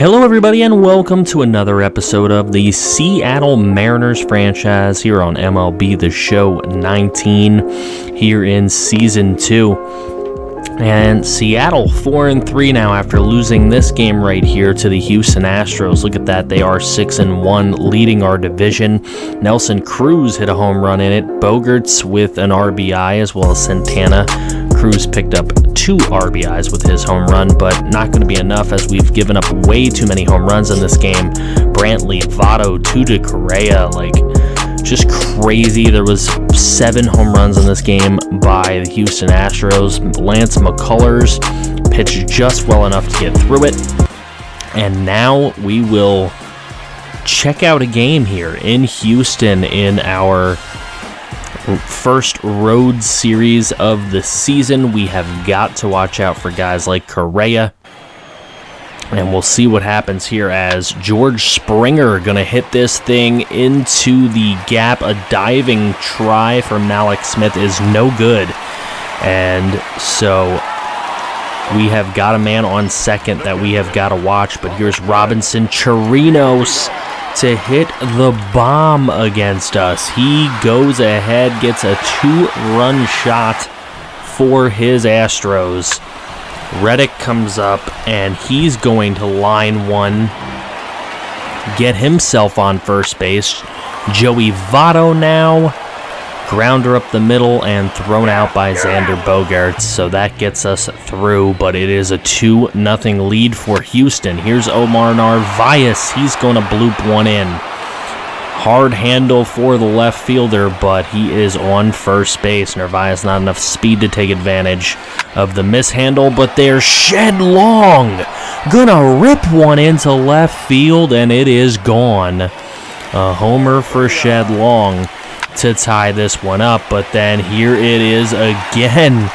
Hello everybody and welcome to another episode of the Seattle Mariners franchise here on MLB The Show 19 here in Season 2. And Seattle 4-3 now after losing this game right here to the Houston Astros. Look at that, they are 6-1 leading our division. Nelson Cruz hit a home run in it. Bogarts with an RBI as well as Santana. Cruz picked up 2 RBIs with his home run, but not going to be enough as we've given up way too many home runs in this game. Brantley, Votto, 2 to Correa, just crazy. There was 7 home runs in this game by the Houston Astros. Lance McCullers pitched just well enough to get through it. And now we will check out a game here in Houston in our first road series of the season. We have got to watch out for guys like Correa. And we'll see what happens here as George Springer going to hit this thing into the gap. A diving try from Mallex Smith is no good. And so we have got a man on second that we have got to watch. But here's Robinson Chirinos to hit the bomb against us. He goes ahead, gets a 2-run shot for his Astros. Reddick comes up, and he's going to line one, get himself on first base. Joey Votto now, grounder up the middle, and thrown out by Xander Bogaerts, so that gets us through, but it is a 2-0 lead for Houston. Here's Omar Narvaez. He's going to bloop one in. Hard handle for the left fielder, but he is on first base. Narvaez not enough speed to take advantage of the mishandle, but there's Shed Long. Gonna rip one into left field, and it is gone. A homer for Shed Long to tie this one up, but then here it is again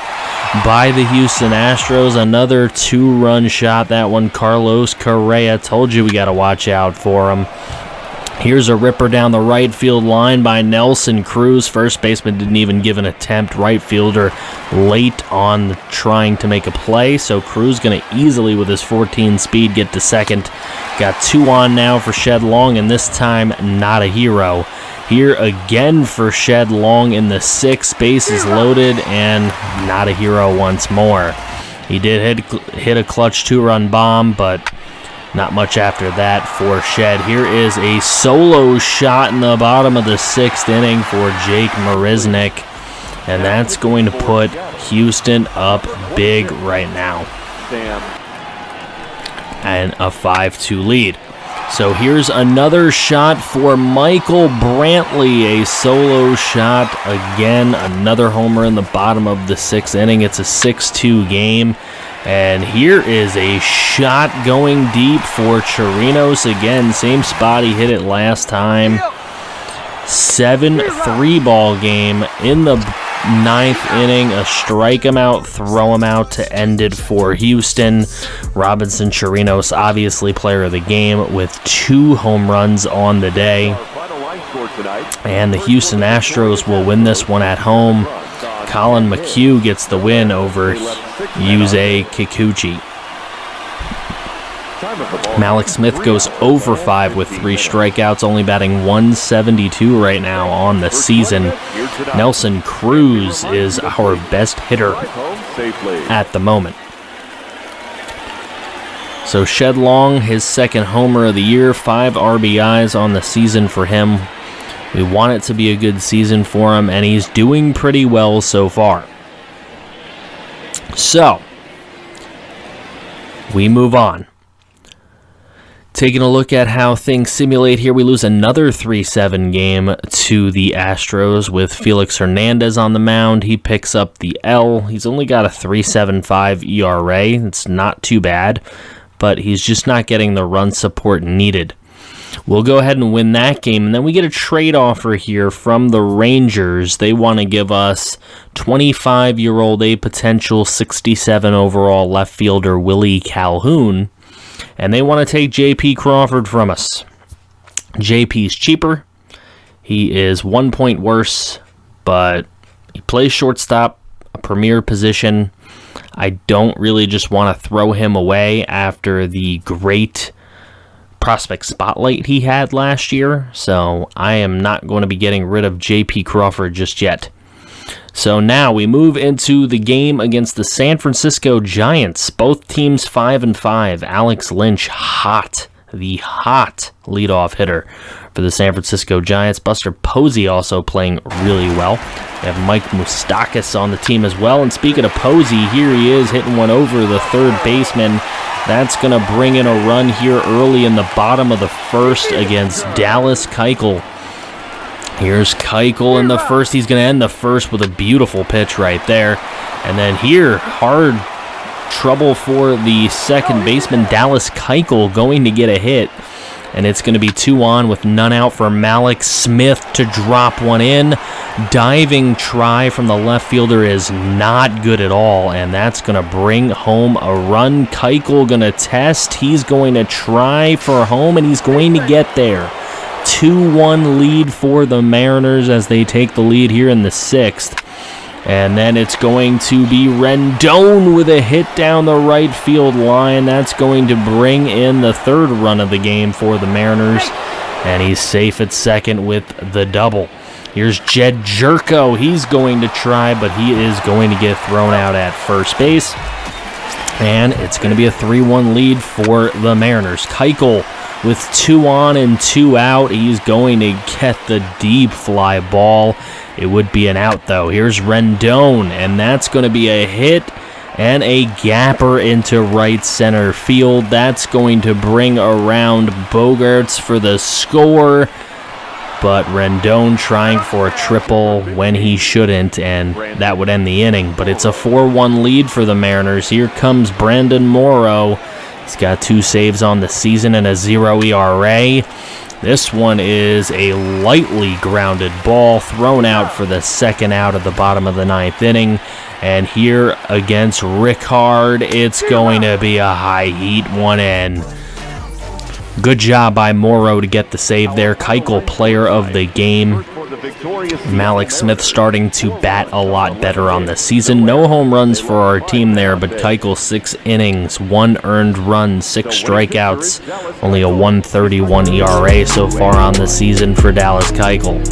by the Houston Astros. Another 2-run shot. That one, Carlos Correa. Told you we got to watch out for him. Here's a ripper down the right field line by Nelson Cruz. First baseman didn't even give an attempt. Right fielder late on trying to make a play. So Cruz going to easily, with his 14 speed, get to second. Got 2 on now for Shed Long, and this time not a hero. Here again for Shed Long in the 6th. Bases loaded, and not a hero once more. He did hit a clutch 2-run bomb, but not much after that for Shed. Here is a solo shot in the bottom of the 6th inning for Jake Marisnick, and that's going to put Houston up big right now. And a 5-2 lead. So here's another shot for Michael Brantley, a solo shot. Again, another homer in the bottom of the 6th inning. It's a 6-2 game. And here is a shot going deep for Chirinos. Again, same spot he hit it last time. 7-3 ball game in the 9th inning. A strike him out, throw him out to end it for Houston. Robinson Chirinos, obviously player of the game, with 2 home runs on the day. And the Houston Astros will win this one at home. Colin McHugh gets the win over Yusei Kikuchi. Mallex Smith goes 0 for 5 with 3 strikeouts, only batting .172 right now on the season. Nelson Cruz is our best hitter at the moment. So Shed Long, his 2nd homer of the year, 5 RBIs on the season for him. We want it to be a good season for him, and he's doing pretty well so far. So, we move on. Taking a look at how things simulate here, we lose another 3-7 game to the Astros with Felix Hernandez on the mound. He picks up the L. He's only got a 3.75 ERA. It's not too bad, but he's just not getting the run support needed. We'll go ahead and win that game, and then we get a trade offer here from the Rangers. They want to give us 25-year-old, a potential 67 overall left fielder Willie Calhoun, and they want to take J.P. Crawford from us. J.P.'s cheaper. He is 1 point worse, but he plays shortstop, a premier position. I don't really just want to throw him away after the great prospect spotlight he had last year, so I am not going to be getting rid of J.P. Crawford just yet. So now we move into the game against the San Francisco Giants. Both teams 5-5. Alex Lynch, the hot leadoff hitter for the San Francisco Giants. Buster Posey also playing really well. We have Mike Moustakas on the team as well. And speaking of Posey, here he is hitting one over the third baseman. That's going to bring in a run here early in the bottom of the first against Dallas Keuchel. Here's Keuchel in the first. He's going to end the first with a beautiful pitch right there. And then here, hard trouble for the second baseman, Dallas Keuchel, going to get a hit. And it's going to be 2 on with none out for Malik Smith to drop one in. Diving try from the left fielder is not good at all, and that's going to bring home a run. Keuchel going to test. He's going to try for home, and he's going to get there. 2-1 lead for the Mariners as they take the lead here in the 6th. And then it's going to be Rendon with a hit down the right field line. That's going to bring in the 3rd run of the game for the Mariners. And he's safe at second with the double. Here's Jed Jerko. He's going to try, but he is going to get thrown out at first base. And it's going to be a 3-1 lead for the Mariners. Keuchel with 2 on and 2 out. He's going to get the deep fly ball. It would be an out, though. Here's Rendon, and that's going to be a hit and a gapper into right center field. That's going to bring around Bogaerts for the score, but Rendon trying for a triple when he shouldn't, and that would end the inning. But it's a 4-1 lead for the Mariners. Here comes Brandon Morrow. He's got 2 saves on the season and a 0 ERA. This one is a lightly grounded ball thrown out for the second out at the bottom of the 9th inning. And here against Rickard, it's going to be a high heat one in. Good job by Morrow to get the save there. Keuchel, player of the game. Malik Smith starting to bat a lot better on the season. No home runs for our team there, but Keuchel 6 innings, 1 earned run, 6 strikeouts, only a 1.31 ERA so far on the season for Dallas Keuchel.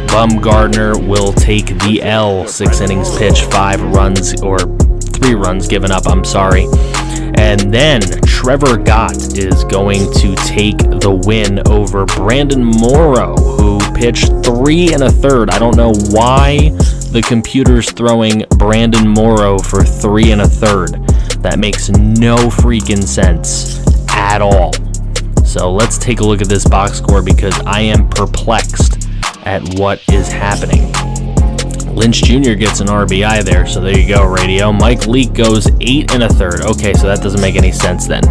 Bumgarner will take the L, 6 innings pitched, 3 runs given up, And then Trevor Gott is going to take the win over Brandon Morrow, who pitched 3 1/3. I don't know why the computer's throwing Brandon Morrow for 3 1/3. That makes no freaking sense at all. So let's take a look at this box score because I am perplexed at what is happening. Lynch Jr. gets an RBI there, so there you go, radio. Mike Leake goes 8 1/3. Okay, so that doesn't make any sense then.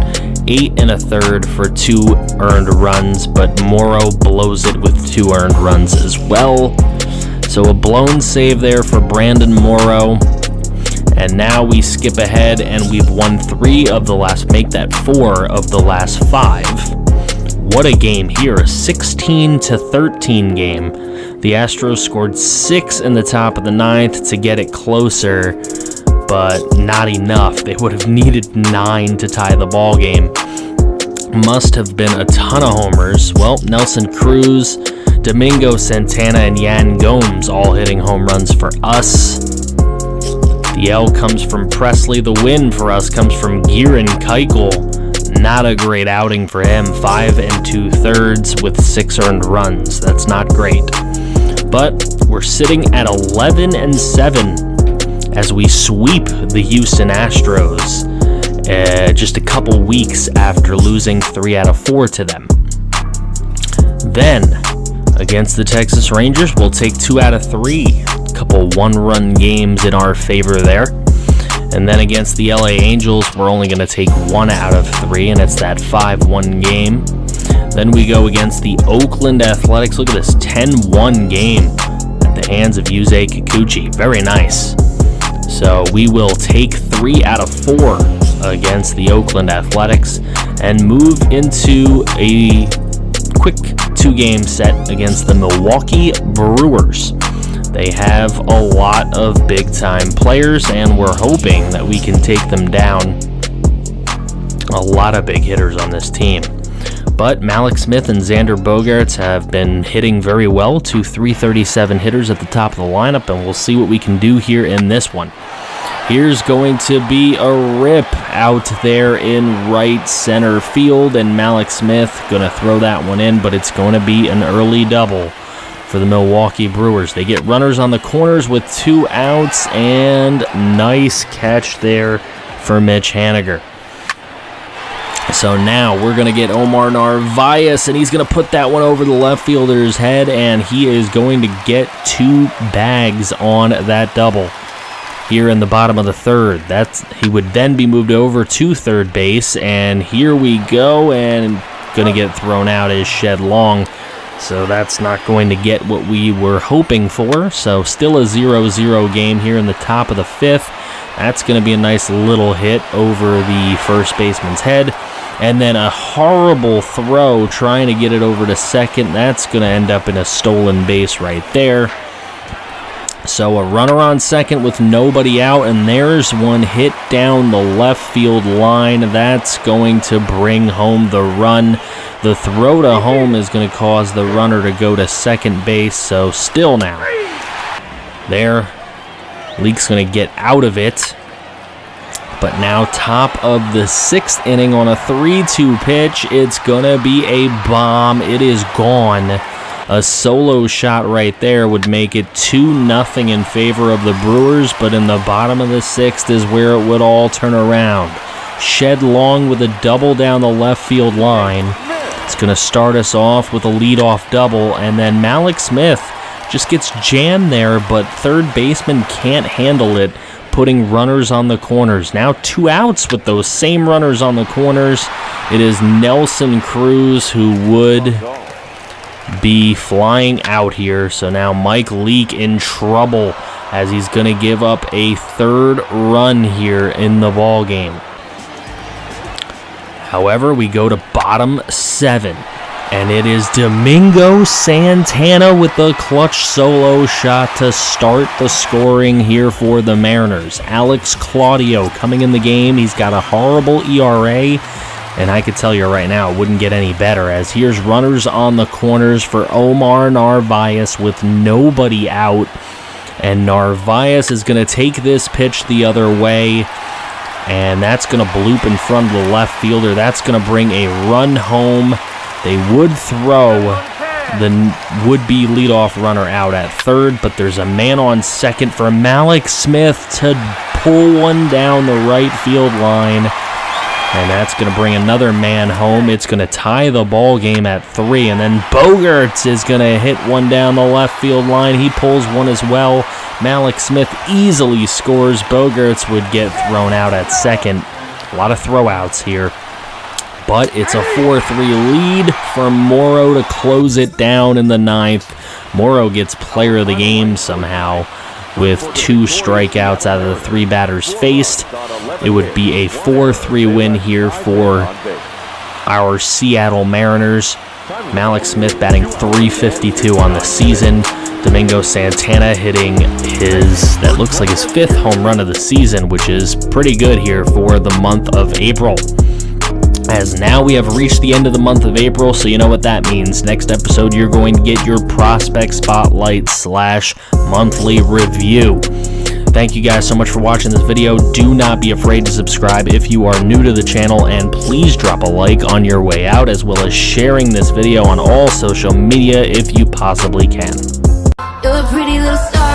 8 1/3 for 2 earned runs, but Morrow blows it with 2 earned runs as well. So a blown save there for Brandon Morrow. And now we skip ahead, and we've won 3 of the last, make that 4 of the last 5. What a game here, a 16-13 game. The Astros scored 6 in the top of the 9th to get it closer, but not enough. They would have needed 9 to tie the ball game. Must have been a ton of homers. Well, Nelson Cruz, Domingo Santana, and Yan Gomes all hitting home runs for us. The L comes from Presley. The win for us comes from Gieran Keuchel. Not a great outing for him. 5 2/3 with 6 earned runs. That's not great. But we're sitting at 11-7 as we sweep the Houston Astros just a couple weeks after losing 3 out of 4 to them. Then, against the Texas Rangers, we'll take 2 out of 3. A couple 1-run games in our favor there. And then against the LA Angels, we're only going to take 1 out of 3, and it's that 5-1 game. Then we go against the Oakland Athletics. Look at this 10-1 game at the hands of Yusei Kikuchi. Very nice. So we will take 3 out of 4 against the Oakland Athletics and move into a quick 2-game set against the Milwaukee Brewers. They have a lot of big-time players, and we're hoping that we can take them down. A lot of big hitters on this team. But Mallex Smith and Xander Bogaerts have been hitting very well, two .337 hitters at the top of the lineup, and we'll see what we can do here in this one. Here's going to be a rip out there in right center field, and Mallex Smith going to throw that one in, but it's going to be an early double for the Milwaukee Brewers. They get runners on the corners with 2 outs, and nice catch there for Mitch Haniger. So now we're going to get Omar Narvaez, and he's going to put that one over the left fielder's head, and he is going to get 2 bags on that double here in the bottom of the third. He would then be moved over to third base, and here we go, and going to get thrown out is Shed Long. So that's not going to get what we were hoping for. So still a 0-0 game here in the top of the 5th. That's going to be a nice little hit over the first baseman's head. And then a horrible throw trying to get it over to second. That's going to end up in a stolen base right there. So a runner on second with nobody out, and there's one hit down the left field line. That's going to bring home the run. The throw to home is going to cause the runner to go to second base. So still now there, Leake's going to get out of it. But now top of the 6th inning on a 3-2 pitch. It's going to be a bomb. It is gone. A solo shot right there would make it 2-0 in favor of the Brewers, but in the bottom of the 6th is where it would all turn around. Shed Long with a double down the left field line. It's going to start us off with a leadoff double, and then Mallex Smith just gets jammed there, but third baseman can't handle it, putting runners on the corners. Now 2 outs with those same runners on the corners. It is Nelson Cruz who would be flying out here. So now Mike Leake in trouble as he's going to give up a 3rd run here in the ball game. However, we go to bottom 7, and it is Domingo Santana with the clutch solo shot to start the scoring here for the Mariners. Alex Claudio coming in the game. He's got a horrible ERA, and I could tell you right now it wouldn't get any better, as here's runners on the corners for Omar Narvaez with nobody out, and Narvaez is going to take this pitch the other way, and that's going to bloop in front of the left fielder. That's going to bring a run home. They would throw the would-be leadoff runner out at third, but there's a man on second for Mallex Smith to pull one down the right field line, and that's going to bring another man home. It's going to tie the ball game at 3, and then Bogaerts is going to hit one down the left field line. He pulls one as well. Mallex Smith easily scores. Bogaerts would get thrown out at second. A lot of throwouts here, but it's a 4-3 lead for Morrow to close it down in the 9th. Morrow gets player of the game somehow with 2 strikeouts out of the 3 batters faced. It would be a 4-3 win here for our Seattle Mariners. Mallex Smith batting .352 on the season. Domingo Santana hitting that looks like his 5th home run of the season, which is pretty good here for the month of April. As now we have reached the end of the month of April, so you know what that means. Next episode, you're going to get your Prospect Spotlight / monthly review. Thank you guys so much for watching this video. Do not be afraid to subscribe if you are new to the channel, and please drop a like on your way out, as well as sharing this video on all social media if you possibly can. You're a pretty little star.